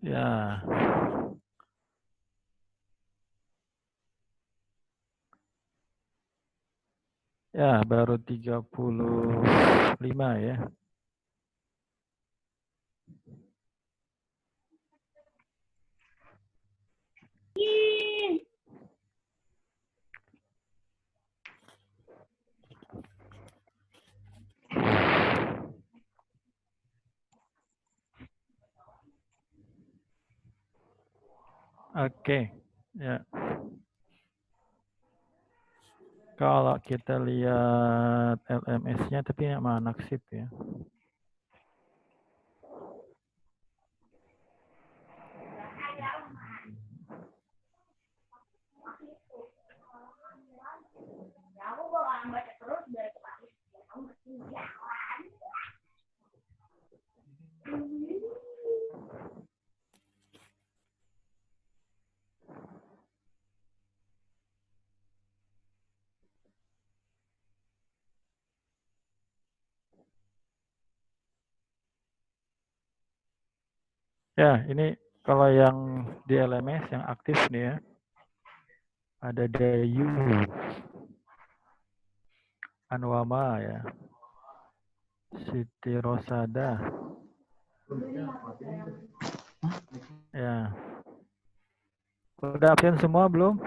Ya. Ya, baru 35 ya. Oke. Ya. Kalau kita lihat LMS-nya tapi mana naksib ya. Ya, ini kalau yang di LMS yang aktif nih ya. Ada Dayu, Anwama ya, Siti Rosada. Ya. Udah absen semua belum?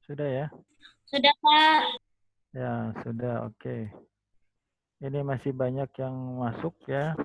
Sudah ya? Sudah, Pak. Ya, sudah. Oke. Ini masih banyak yang masuk ya.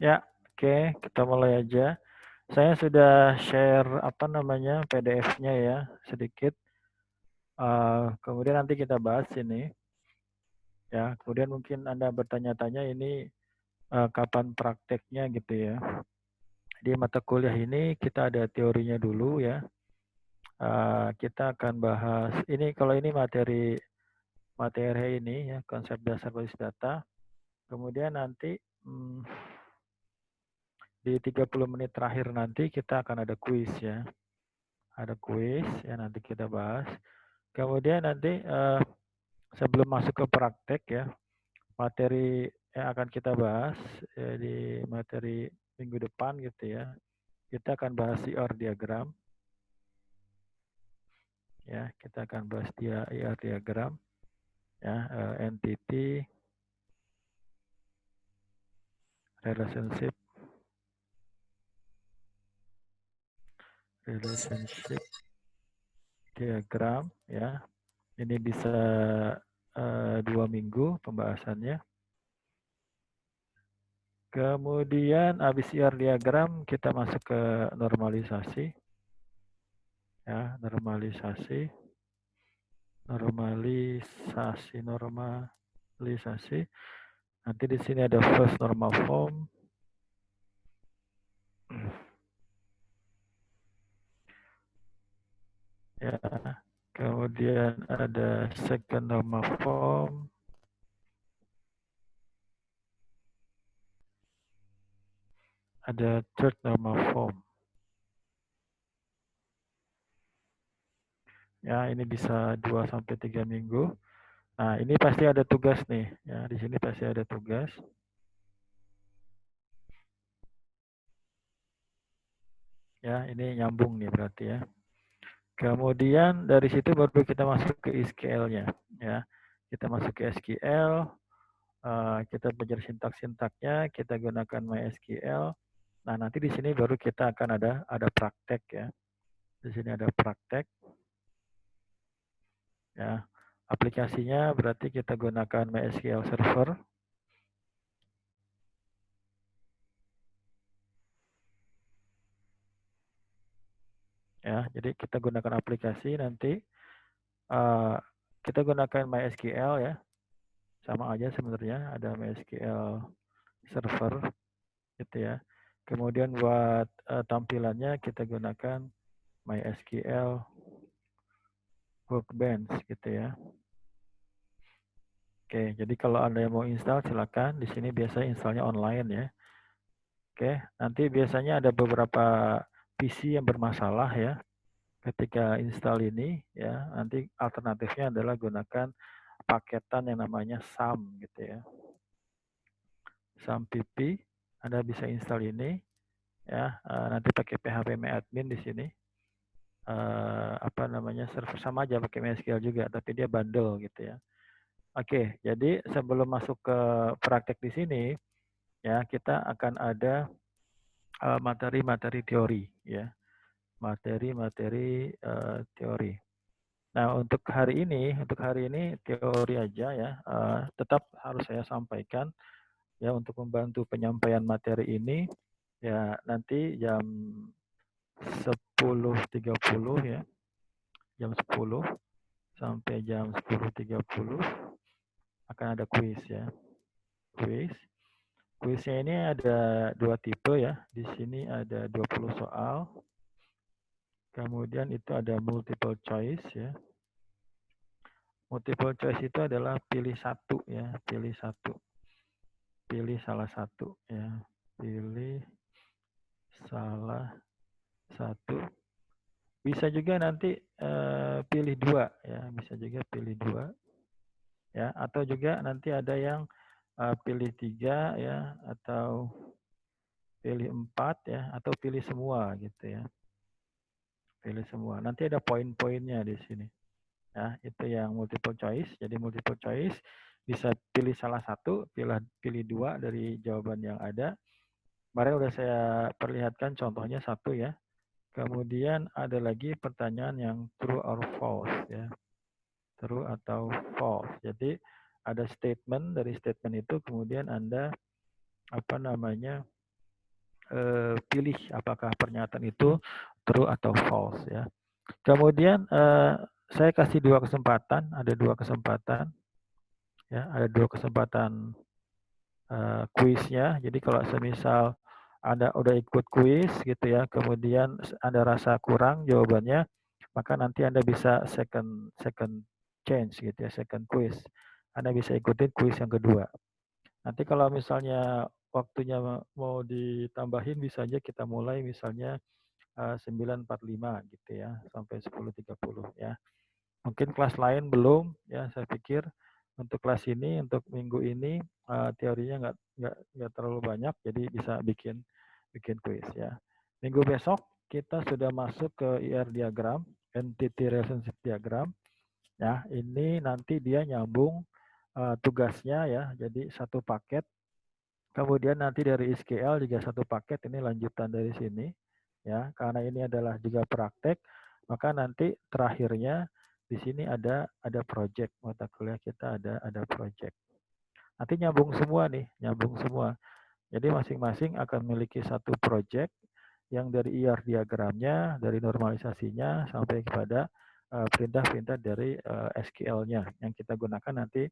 Ya, oke, kita mulai aja. Saya sudah share apa namanya PDF-nya ya sedikit. Kemudian nanti kita bahas ini. Ya, kemudian mungkin Anda bertanya-tanya ini kapan prakteknya gitu ya. Di mata kuliah ini kita ada teorinya dulu ya. Kita akan bahas ini kalau ini materi ini ya konsep dasar basis data. Kemudian nanti di 30 menit terakhir nanti kita akan ada kuis ya. Ada kuis ya nanti kita bahas. Kemudian nanti sebelum masuk ke praktek ya, materi yang akan kita bahas di materi minggu depan gitu ya. Kita akan bahas IR diagram. Ya, kita akan bahas dia IR diagram ya, entity relationship diagram ya. Ini bisa 2 minggu pembahasannya. Kemudian habis IR diagram kita masuk ke normalisasi. Ya, normalisasi. Nanti di sini ada first normal form. Ya, kemudian ada second normal form. Ada third normal form. Ya, ini bisa 2 sampai 3 minggu. Nah, ini pasti ada tugas nih. Ya, di sini pasti ada tugas. Ya, ini nyambung nih berarti ya. Kemudian dari situ baru kita masuk ke SQL-nya. Ya, kita masuk ke SQL. Kita belajar sintak-sintaknya. Kita gunakan MySQL. Nah, nanti di sini baru kita akan ada praktek ya. Di sini ada praktek. Ya, aplikasinya berarti kita gunakan MySQL Server. Ya, jadi kita gunakan aplikasi nanti kita gunakan MySQL ya, sama aja sebenarnya ada MySQL Server gitu ya. Kemudian buat tampilannya kita gunakan MySQL Workbench gitu ya. Oke, jadi kalau Anda yang mau install silakan. Di sini biasanya installnya online ya. Oke, nanti biasanya ada beberapa PC yang bermasalah ya. Ketika install ini ya, nanti alternatifnya adalah gunakan paketan yang namanya SAM gitu ya. SAM PP, Anda bisa install ini ya. Nanti pakai php-admin di sini. Apa namanya, server sama aja pakai MySQL juga, tapi dia bundle gitu ya. Oke, jadi sebelum masuk ke praktek di sini ya, kita akan ada materi-materi teori ya, materi-materi teori. Nah, untuk hari ini teori aja ya, tetap harus saya sampaikan ya, untuk membantu penyampaian materi ini ya, nanti jam 10.30 ya, jam 10 sampai jam 10.30 akan ada kuis ya, kuis. Kuisnya ini ada 2 tipe ya. Di sini ada 20 soal. Kemudian itu ada multiple choice ya. Multiple choice itu adalah pilih satu ya, pilih satu. Pilih salah satu ya. Pilih salah satu. Bisa juga nanti pilih dua ya, bisa juga pilih dua ya, atau juga nanti ada yang pilih tiga ya, atau pilih empat ya, atau pilih semua gitu ya. Pilih semua. Nanti ada poin-poinnya di sini. Ya, itu yang multiple choice. Jadi multiple choice bisa pilih salah satu, pilih dua dari jawaban yang ada. Kemarin udah saya perlihatkan contohnya satu ya. Kemudian ada lagi pertanyaan yang true or false ya. True atau false. Jadi ada statement, dari statement itu kemudian Anda apa namanya, pilih apakah pernyataan itu true atau false ya. Kemudian saya kasih ada dua kesempatan ya, ada dua kesempatan kuisnya. Jadi kalau semisal Anda udah ikut kuis gitu ya, kemudian Anda rasa kurang jawabannya, maka nanti Anda bisa second second change gitu ya, second quiz. Anda bisa ikutin kuis yang kedua. Nanti kalau misalnya waktunya mau ditambahin, bisa aja kita mulai misalnya 9.45 gitu ya, sampai 10.30 ya. Mungkin kelas lain belum ya, saya pikir untuk kelas ini, untuk minggu ini teorinya nggak terlalu banyak, jadi bisa bikin kuis ya. Minggu besok kita sudah masuk ke IR diagram, entity relationship diagram ya. Ini nanti dia nyambung tugasnya ya, jadi satu paket. Kemudian nanti dari SQL juga satu paket, ini lanjutan dari sini ya. Karena ini adalah juga praktek, maka nanti terakhirnya di sini ada project, mata kuliah kita ada project. Nanti nyambung semua nih, nyambung semua. Jadi masing-masing akan memiliki satu project yang dari IR diagramnya, dari normalisasinya sampai kepada perintah-perintah dari SQL-nya yang kita gunakan nanti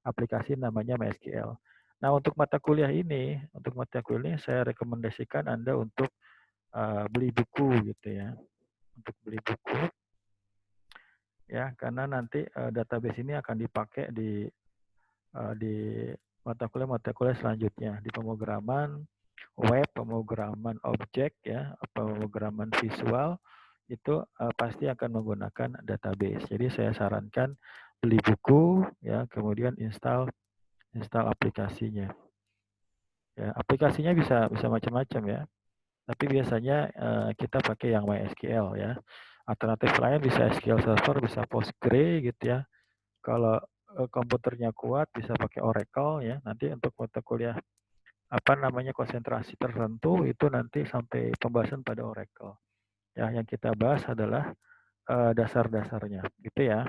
aplikasi namanya MySQL. Nah, untuk mata kuliah ini saya rekomendasikan Anda untuk beli buku gitu ya. Untuk beli buku ya, karena nanti database ini akan dipakai di mata kuliah selanjutnya, di pemrograman web, pemrograman objek ya, pemrograman visual, itu pasti akan menggunakan database. Jadi saya sarankan beli buku ya, kemudian install aplikasinya. Ya, aplikasinya bisa macam-macam ya. Tapi biasanya kita pakai yang MySQL ya. Alternatif lain bisa SQL Server, bisa Postgre gitu ya. Kalau komputernya kuat bisa pakai Oracle ya. Nanti untuk mata kuliah apa namanya konsentrasi tertentu itu nanti sampai pembahasan pada Oracle. Ya, yang kita bahas adalah dasar-dasarnya gitu ya.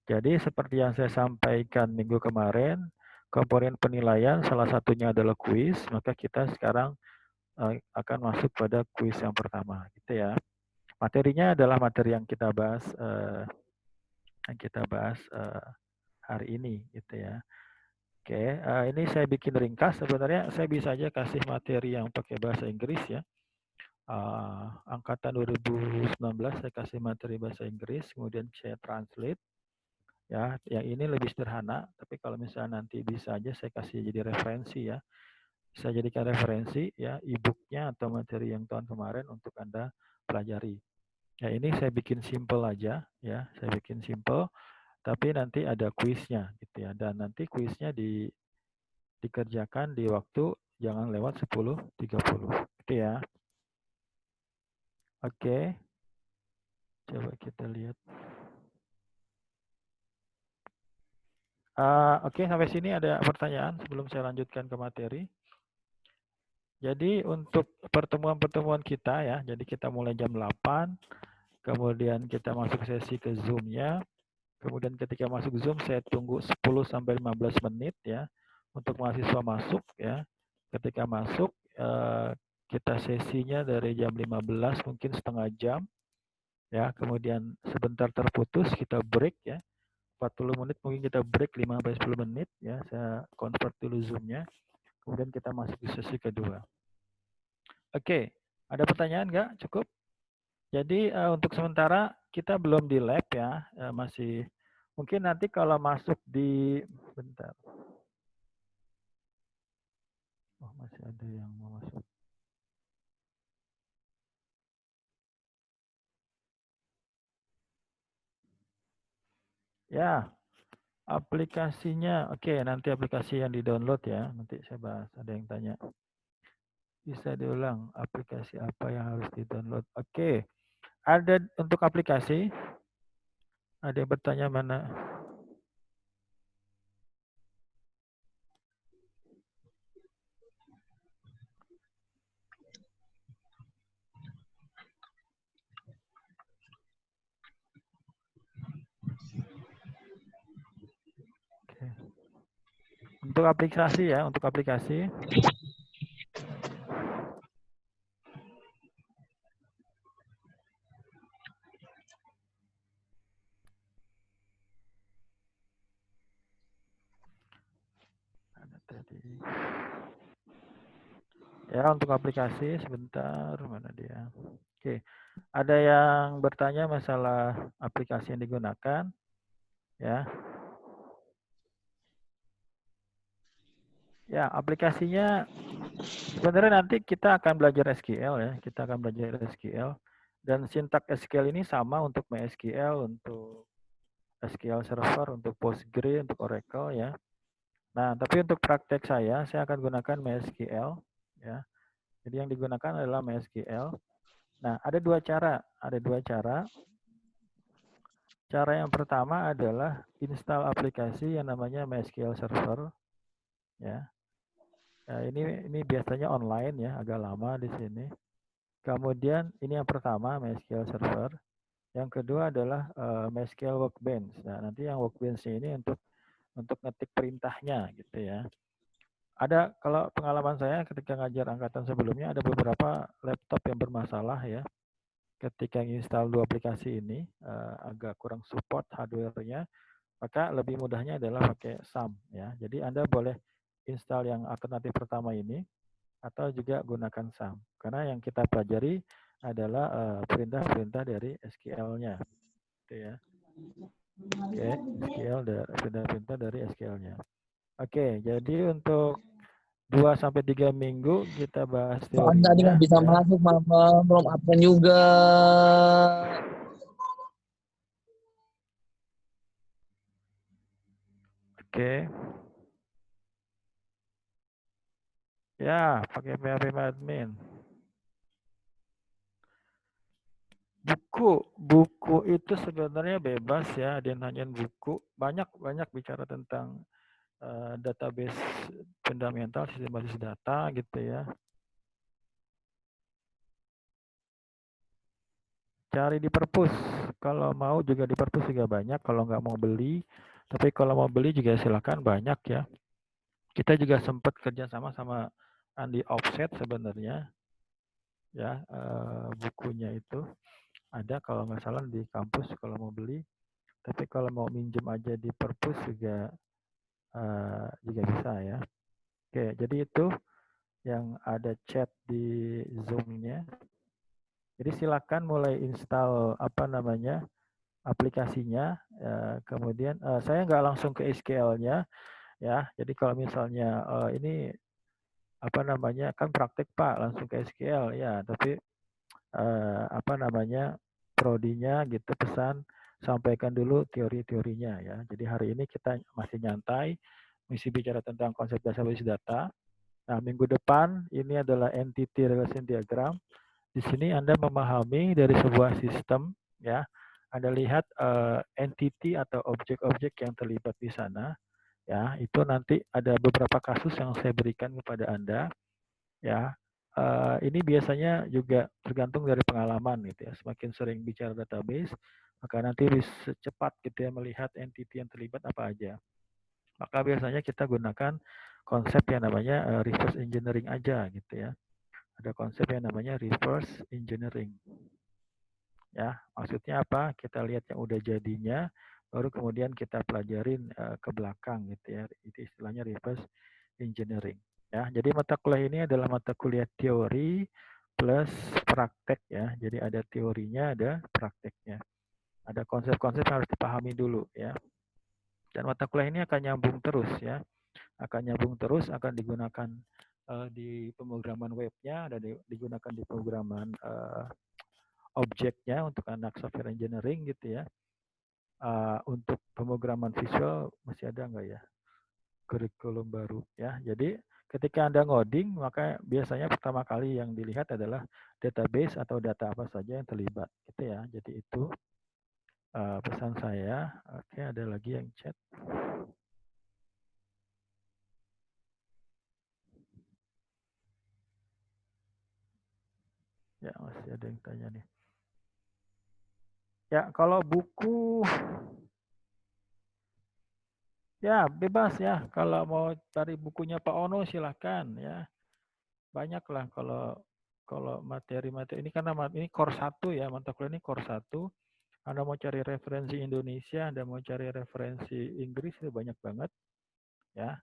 Jadi seperti yang saya sampaikan minggu kemarin, komponen penilaian salah satunya adalah kuis, maka kita sekarang akan masuk pada kuis yang pertama gitu ya. Materinya adalah materi yang kita bahas hari ini gitu ya. Oke, ini saya bikin ringkas. Sebenarnya saya bisa aja kasih materi yang pakai bahasa Inggris ya. angkatan 2019 saya kasih materi bahasa Inggris, kemudian saya translate. Ya, yang ini lebih sederhana, tapi kalau misalnya nanti bisa aja saya kasih jadi referensi ya. Saya jadikan referensi ya e-booknya atau materi yang tahun kemarin untuk Anda pelajari. Ya, ini saya bikin simple aja ya, saya bikin simple, tapi nanti ada kuisnya gitu ya. Dan nanti kuisnya dikerjakan di waktu jangan lewat 10.30. Gitu ya. Oke. Coba kita lihat. Oke, sampai sini ada pertanyaan sebelum saya lanjutkan ke materi. Jadi untuk pertemuan-pertemuan kita ya, jadi kita mulai jam 8, kemudian kita masuk sesi ke Zoom-nya, kemudian ketika masuk Zoom saya tunggu 10 sampai 15 menit ya untuk mahasiswa masuk ya. Ketika masuk kita sesinya dari jam 15 mungkin setengah jam ya, kemudian sebentar terputus kita break ya. 40 menit mungkin kita break 5 sampai 10 menit ya. Saya convert dulu Zoom-nya. Kemudian kita masuk di sesi kedua. Oke, ada pertanyaan nggak? Cukup? Jadi untuk sementara kita belum di lab ya, masih mungkin nanti kalau masuk di bentar. Oh, masih ada yang mau masuk. Ya, aplikasinya oke, nanti aplikasi yang di-download ya, nanti saya bahas. Ada yang tanya. Bisa diulang aplikasi apa yang harus di-download? Oke. Ada untuk aplikasi? Ada yang bertanya mana? Oke. Untuk aplikasi ya, untuk aplikasi. Ada tadi. Ya, untuk aplikasi sebentar, mana dia? Oke. Ada yang bertanya masalah aplikasi yang digunakan ya. Ya, aplikasinya sebenarnya nanti kita akan belajar SQL ya. Kita akan belajar SQL dan sintak SQL ini sama untuk MySQL, untuk SQL Server, untuk Postgre, untuk Oracle ya. Nah, tapi untuk praktek saya akan gunakan MySQL ya. Jadi yang digunakan adalah MySQL. Nah, ada dua cara. Ada dua cara. Cara yang pertama adalah install aplikasi yang namanya MySQL Server ya. Nah, ini biasanya online ya, agak lama di sini. Kemudian ini yang pertama MySQL Server. Yang kedua adalah MySQL Workbench. Nah, nanti yang Workbench ini untuk ngetik perintahnya gitu ya. Ada kalau pengalaman saya ketika ngajar angkatan sebelumnya ada beberapa laptop yang bermasalah ya. Ketika install dua aplikasi ini agak kurang support hardware-nya, maka lebih mudahnya adalah pakai SAM ya. Jadi Anda boleh install yang alternatif pertama ini atau juga gunakan SAM. Karena yang kita pelajari adalah perintah-perintah dari SQL-nya. Gitu ya. Oke, SQL perintah-perintah dari SQL-nya. Oke, jadi untuk 2 sampai 3 minggu kita bahas Soalnya tadi teorinya nggak bisa ya. masuk, mama belum absen juga. Oke. Ya, pakai PHP admin. Buku itu sebenarnya bebas ya, dia nanyain buku. Banyak bicara tentang database fundamental, sistem basis data gitu ya. Cari di perpus. Kalau mau juga di perpus juga banyak. Kalau nggak mau beli, tapi kalau mau beli juga silakan, banyak ya. Kita juga sempat kerja sama Andi Offset sebenarnya ya, bukunya itu ada kalau nggak salah di kampus kalau mau beli. Tapi kalau mau minjem aja di perpus juga bisa ya. Oke, jadi itu yang ada chat di Zoom-nya. Jadi silakan mulai install aplikasinya. Kemudian saya nggak langsung ke SQL-nya ya. Jadi kalau misalnya ini kan praktek Pak langsung ke SQL ya, tapi prodinya gitu pesan sampaikan dulu teori-teorinya ya. Jadi hari ini kita masih nyantai, mesti bicara tentang konsep database data. Nah, minggu depan ini adalah entity relation diagram. Di sini Anda memahami dari sebuah sistem ya. Anda lihat entity atau objek-objek yang terlibat di sana ya. Itu nanti ada beberapa kasus yang saya berikan kepada Anda ya. Ini biasanya juga tergantung dari pengalaman gitu ya. Semakin sering bicara database, maka nanti bisa cepat gitu ya melihat entity yang terlibat apa aja. Maka biasanya kita gunakan konsep yang namanya reverse engineering aja gitu ya. Ada konsep yang namanya reverse engineering. Ya, maksudnya apa? Kita lihat yang udah jadinya, baru kemudian kita pelajarin ke belakang gitu ya. Itu istilahnya reverse engineering. Ya, jadi mata kuliah ini adalah mata kuliah teori plus praktek ya. Jadi ada teorinya, ada prakteknya. Ada konsep-konsep yang harus dipahami dulu ya. Dan mata kuliah ini akan nyambung terus ya. Akan nyambung terus, akan digunakan di pemrograman webnya, ada digunakan di pemrograman objeknya untuk anak software engineering gitu ya. Untuk pemrograman visual masih ada nggak ya kurikulum baru ya. Jadi ketika Anda ngoding, maka biasanya pertama kali yang dilihat adalah database atau data apa saja yang terlibat gitu ya. Jadi itu pesan saya. Oke, ada lagi yang chat. Ya, masih ada yang tanya nih. Ya, kalau buku ya bebas ya. Kalau mau cari bukunya Pak Ono silahkan ya. Banyak lah kalau kalau materi-materi ini karena ini core 1 ya, mata kuliah ini core 1. Anda mau cari referensi Indonesia, Anda mau cari referensi Inggris itu banyak banget ya.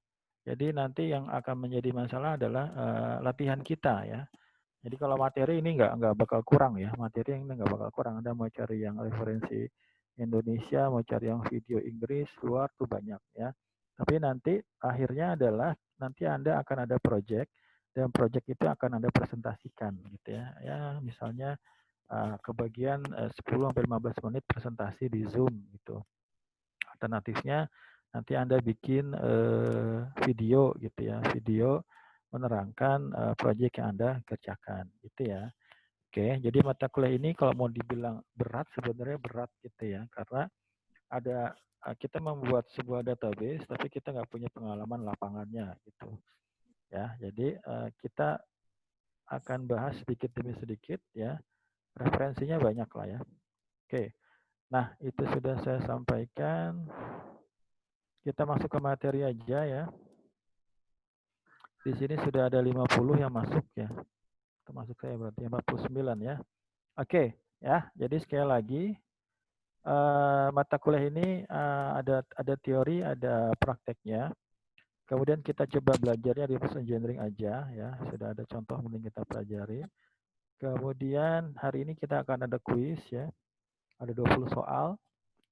Jadi nanti yang akan menjadi masalah adalah latihan kita ya. Jadi kalau materi ini nggak bakal kurang ya, materi ini nggak bakal kurang. Anda mau cari yang referensi Indonesia, mau cari yang video Inggris luar tuh banyak ya. Tapi nanti akhirnya adalah nanti Anda akan ada project dan project itu akan Anda presentasikan gitu ya. Ya misalnya kebagian 10 sampai 15 menit presentasi di Zoom gitu. Alternatifnya nanti Anda bikin video gitu ya, video menerangkan proyek yang Anda kerjakan gitu ya. Oke, jadi mata kuliah ini kalau mau dibilang berat sebenarnya berat gitu ya, karena ada kita membuat sebuah database tapi kita nggak punya pengalaman lapangannya gitu ya. Jadi kita akan bahas sedikit demi sedikit ya, referensinya banyak lah ya. Oke, nah itu sudah saya sampaikan. Kita masuk ke materi aja ya. Di sini sudah ada 50 yang masuk ya. Termasuk saya berarti 49 ya. Oke, ya. Jadi sekali lagi mata kuliah ini ada teori, ada prakteknya. Kemudian kita coba belajarnya di reverse engineering aja ya. Sudah ada contoh mending kita pelajari. Kemudian hari ini kita akan ada kuis ya. Ada 20 soal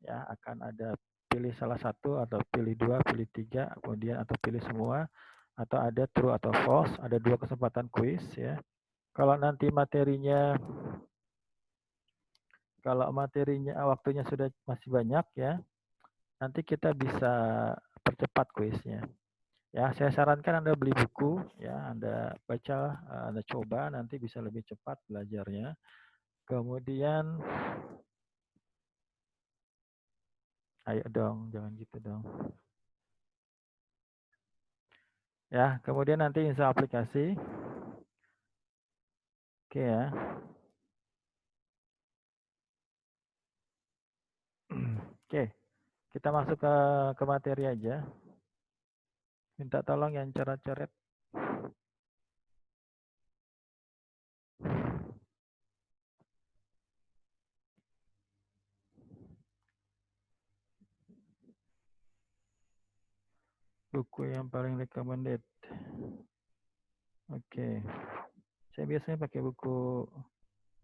ya, akan ada pilih salah satu atau pilih dua, pilih tiga, kemudian atau pilih semua atau ada true atau false, ada 2 kesempatan kuis ya. Kalau nanti materinya waktunya sudah masih banyak ya, nanti kita bisa percepat kuisnya. Ya, saya sarankan Anda beli buku ya, Anda baca, Anda coba nanti bisa lebih cepat belajarnya. Kemudian ayo dong, jangan gitu dong. Ya, kemudian nanti install aplikasi. Oke ya. Oke, kita masuk ke materi aja. Minta tolong yang coret-coret. Buku yang paling recommended. Oke. Saya biasanya pakai buku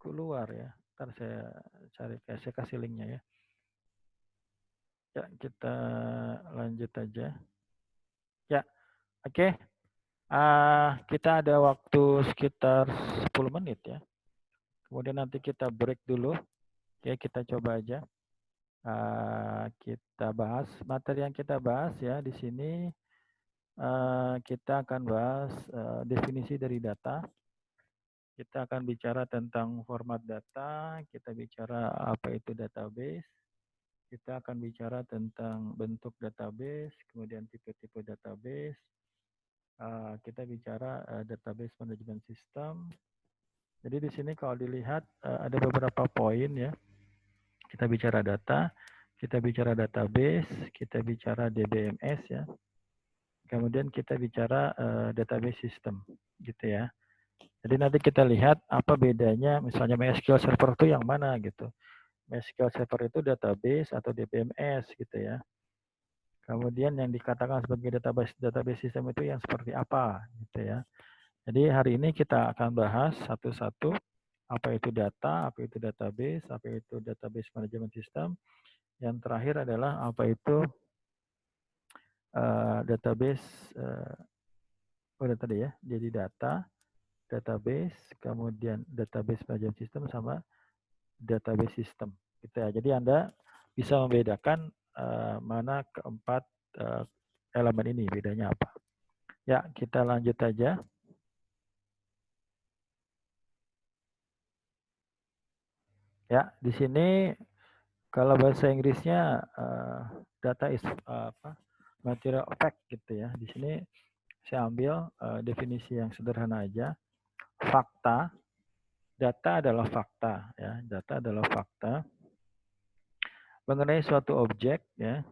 keluar ya. Ntar saya cari, saya kasih linknya ya. Ya, kita lanjut aja. Ya, oke. Kita ada waktu sekitar 10 menit ya. Kemudian nanti kita break dulu. Oke, kita coba aja. Kita bahas materi yang kita bahas ya di sini. Kita akan bahas definisi dari data. Kita akan bicara tentang format data. Kita bicara apa itu database. Kita akan bicara tentang bentuk database, kemudian tipe-tipe database. Kita bicara database management system. Jadi di sini kalau dilihat ada beberapa poin ya. Kita bicara data, kita bicara database, kita bicara DBMS ya. Kemudian kita bicara database system gitu ya. Jadi nanti kita lihat apa bedanya misalnya MySQL Server itu yang mana gitu. MySQL Server itu database atau DBMS gitu ya. Kemudian yang dikatakan sebagai database system itu yang seperti apa gitu ya. Jadi hari ini kita akan bahas satu-satu apa itu data, apa itu database, apa itu database management system. Yang terakhir adalah apa itu database udah tadi ya. Jadi data, database, kemudian database management system sama database system. Gitu ya. Jadi Anda bisa membedakan mana keempat elemen ini bedanya apa. Ya, kita lanjut aja. Ya, di sini kalau bahasa Inggrisnya data is material fact gitu ya. Di sini saya ambil definisi yang sederhana aja. Fakta, data adalah fakta ya. Data adalah fakta mengenai suatu objek ya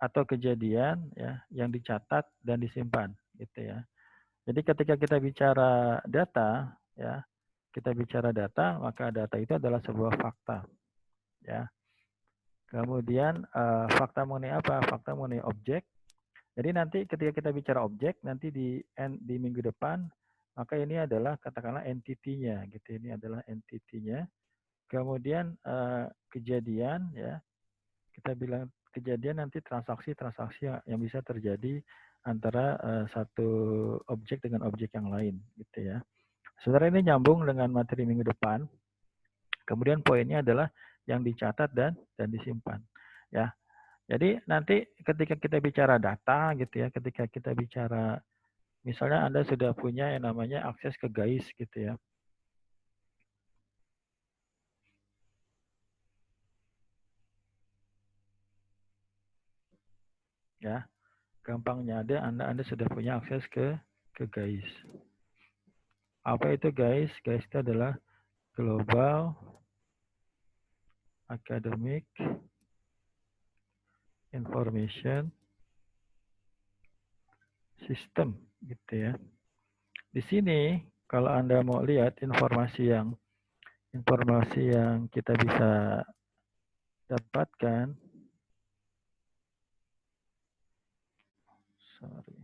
atau kejadian ya yang dicatat dan disimpan gitu ya. Jadi ketika kita bicara data ya, kita bicara data, maka data itu adalah sebuah fakta ya. Kemudian fakta mengenai apa? Fakta mengenai objek. Jadi nanti ketika kita bicara objek, nanti di minggu depan, maka ini adalah katakanlah entity-nya, gitu. Ini adalah entity-nya. Kemudian kejadian, ya, kita bilang kejadian nanti transaksi-transaksi yang bisa terjadi antara satu objek dengan objek yang lain, gitu ya. Sebenarnya ini nyambung dengan materi minggu depan. Kemudian poinnya adalah yang dicatat dan disimpan, ya. Jadi nanti ketika kita bicara data gitu ya, ketika kita bicara misalnya Anda sudah punya yang namanya akses ke GAIS gitu ya. Ya, gampangnya Anda sudah punya akses ke GAIS. Apa itu GAIS? GAIS itu adalah Global Academic Information System gitu ya. Di sini kalau Anda mau lihat informasi yang kita bisa dapatkan, sorry.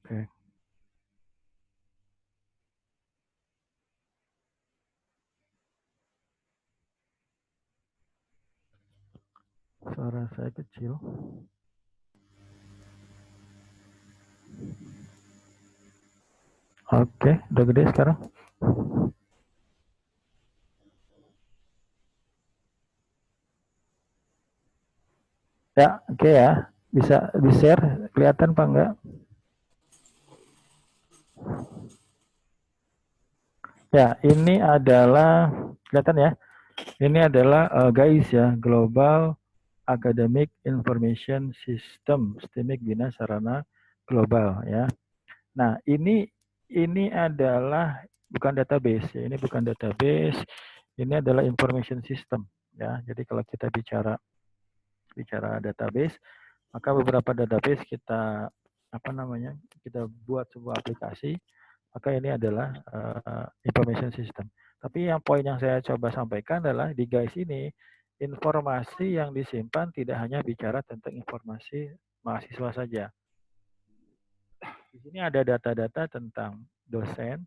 Oke. Suara saya kecil. Oke, udah gede sekarang. Ya, oke ya. Bisa di-share, kelihatan Pak enggak? Ya, ini adalah, kelihatan ya? Ini adalah GAIS ya, Global Academic Information System, Sistemik Bina Sarana Global ya. Nah, ini adalah bukan database ya, ini bukan database, ini adalah information system ya. Jadi kalau kita bicara database, maka beberapa database kita kita buat sebuah aplikasi, maka ini adalah information system. Tapi yang poin yang saya coba sampaikan adalah di GAIS ini informasi yang disimpan tidak hanya bicara tentang informasi mahasiswa saja. Di sini ada data-data tentang dosen,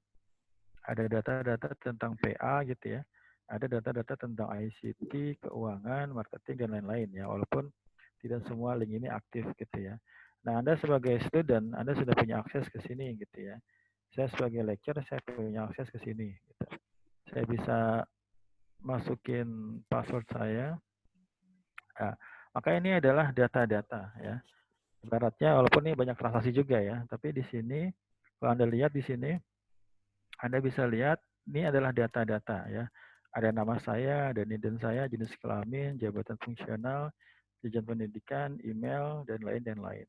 ada data-data tentang PA gitu ya, ada data-data tentang ICT, keuangan, marketing dan lain-lain ya. Walaupun tidak semua link ini aktif gitu ya. Nah, Anda sebagai student, Anda sudah punya akses ke sini gitu ya. Saya sebagai lecturer, saya punya akses ke sini. Gitu. Saya bisa masukin password saya. Nah, maka ini adalah data-data ya. Ibaratnya walaupun ini banyak transaksi juga ya, tapi di sini kalau Anda lihat di sini, Anda bisa lihat ini adalah data-data ya. Ada nama saya, ada NIDN saya, jenis kelamin, jabatan fungsional, jenjang pendidikan, email, dan lain dan lain.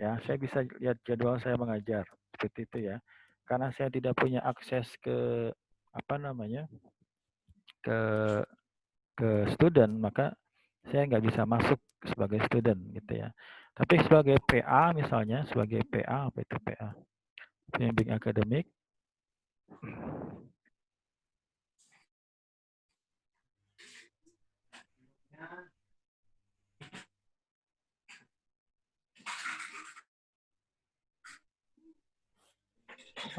Ya, saya bisa lihat jadwal saya mengajar seperti itu ya. Karena saya tidak punya akses ke apa namanya ke student, maka saya nggak bisa masuk sebagai student gitu ya. Tapi sebagai PA misalnya, sebagai PA apa itu PA? Pembimbing akademik.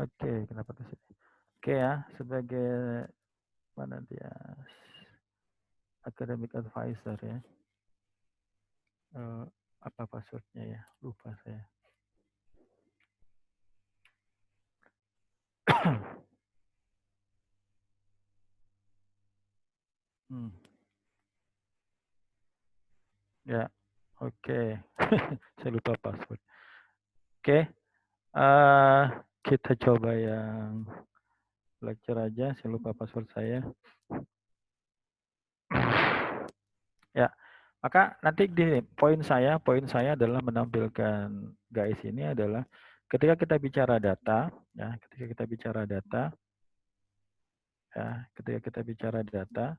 Oke, kenapa ke sini? Oke ya, sebagai mana dia? Academic advisor ya. Apa passwordnya ya? Lupa saya. Hmm. Ya, oke. Saya lupa password. Oke, kita coba yang lecture aja. Saya lupa password saya. Ya, maka nanti di poin saya adalah menampilkan guys ini adalah ketika kita bicara data, ya, ketika kita bicara data, ya, ketika kita bicara data,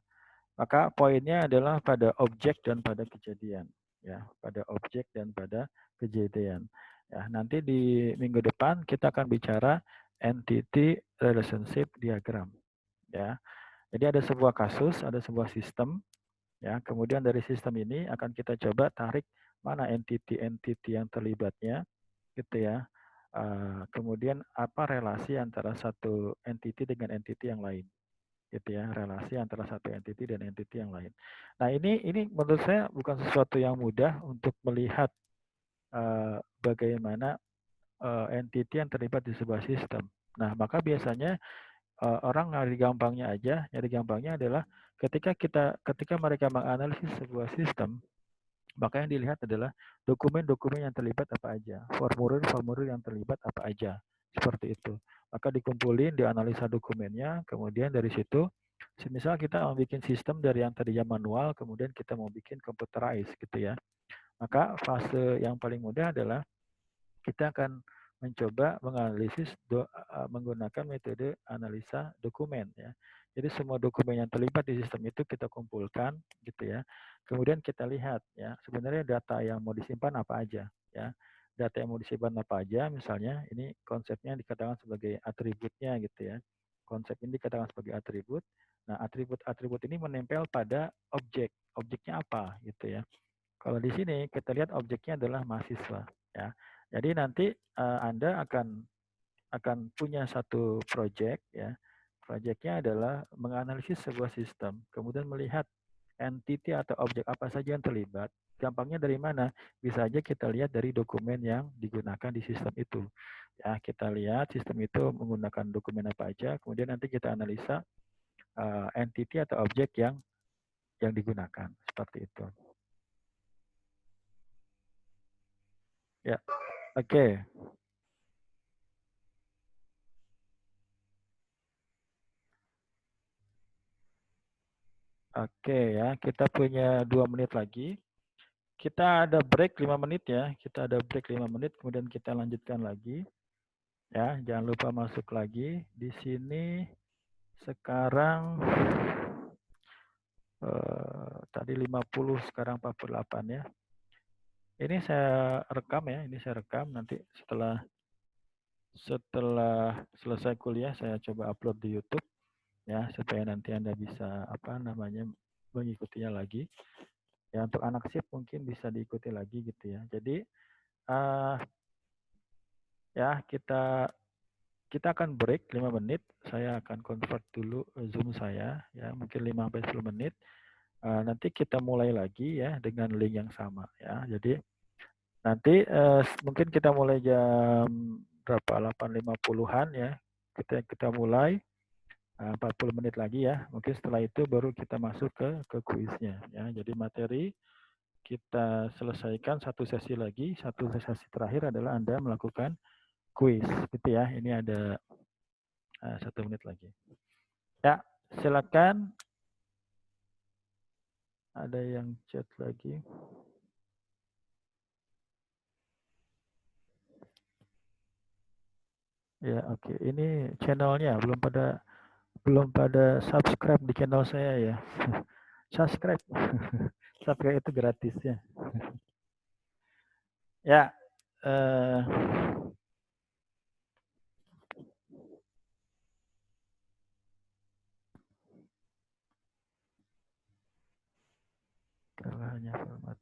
maka poinnya adalah pada objek dan pada kejadian, ya, pada objek dan pada kejadian. Ya, nanti di minggu depan kita akan bicara entity relationship diagram, ya. Jadi ada sebuah kasus, ada sebuah sistem. Ya, kemudian dari sistem ini akan kita coba tarik mana entity-entity yang terlibatnya, gitu ya. Kemudian apa relasi antara satu entity dengan entity yang lain, gitu ya. Relasi antara satu entity dan entity yang lain. Nah ini menurut saya bukan sesuatu yang mudah untuk melihat bagaimana entity yang terlibat di sebuah sistem. Nah maka biasanya orang nyari gampangnya adalah ketika mereka menganalisis sebuah sistem, maka yang dilihat adalah dokumen-dokumen yang terlibat apa aja, formulir-formulir yang terlibat apa aja, seperti itu. Maka dikumpulin, dianalisa dokumennya, kemudian dari situ, misal kita mau bikin sistem dari yang tadinya manual, kemudian kita mau bikin computerized gitu ya. Maka fase yang paling mudah adalah kita akan mencoba menganalisis menggunakan metode analisa dokumen ya. Jadi semua dokumen yang terlibat di sistem itu kita kumpulkan gitu ya. Kemudian kita lihat ya, sebenarnya data yang mau disimpan apa aja ya. Data yang mau disimpan apa aja, misalnya ini konsepnya dikatakan sebagai atributnya gitu ya. Konsep ini dikatakan sebagai atribut. Nah, atribut-atribut ini menempel pada objek. Objeknya apa gitu ya. Kalau di sini kita lihat objeknya adalah mahasiswa ya. Jadi nanti Anda akan punya satu project ya. Projectnya adalah menganalisis sebuah sistem, kemudian melihat entity atau objek apa saja yang terlibat. Gampangnya dari mana? Bisa aja kita lihat dari dokumen yang digunakan di sistem itu. Ya, kita lihat sistem itu menggunakan dokumen apa aja, kemudian nanti kita analisa entity atau objek yang digunakan seperti itu. Ya, oke. Oke ya, kita punya 2 menit lagi. Kita ada break 5 menit ya. Kita ada break 5 menit, kemudian kita lanjutkan lagi. Ya, jangan lupa masuk lagi. Di sini sekarang tadi 50, sekarang 48 ya. Ini saya rekam ya, ini saya rekam nanti setelah selesai kuliah saya coba upload di YouTube ya supaya nanti Anda bisa apa namanya mengikutinya lagi. Ya untuk anak sip mungkin bisa diikuti lagi gitu ya. Jadi Ya, kita akan break 5 menit. Saya akan convert dulu Zoom saya, ya mungkin 5-10 menit. Nanti kita mulai lagi ya dengan link yang sama ya. Jadi nanti mungkin kita mulai jam berapa? 8.50-an ya. Kita mulai 40 menit lagi ya. Mungkin setelah itu baru kita masuk ke kuisnya ya. Jadi materi kita selesaikan satu sesi lagi. Satu sesi terakhir adalah Anda melakukan kuis gitu ya. Ini ada 1 menit lagi. Ya, silakan. Ada yang chat lagi. Ya, oke. Ini channelnya belum pada subscribe di channel saya ya. Subscribe. Subscribe itu gratis ya. Ya. Eh, kalau hanya format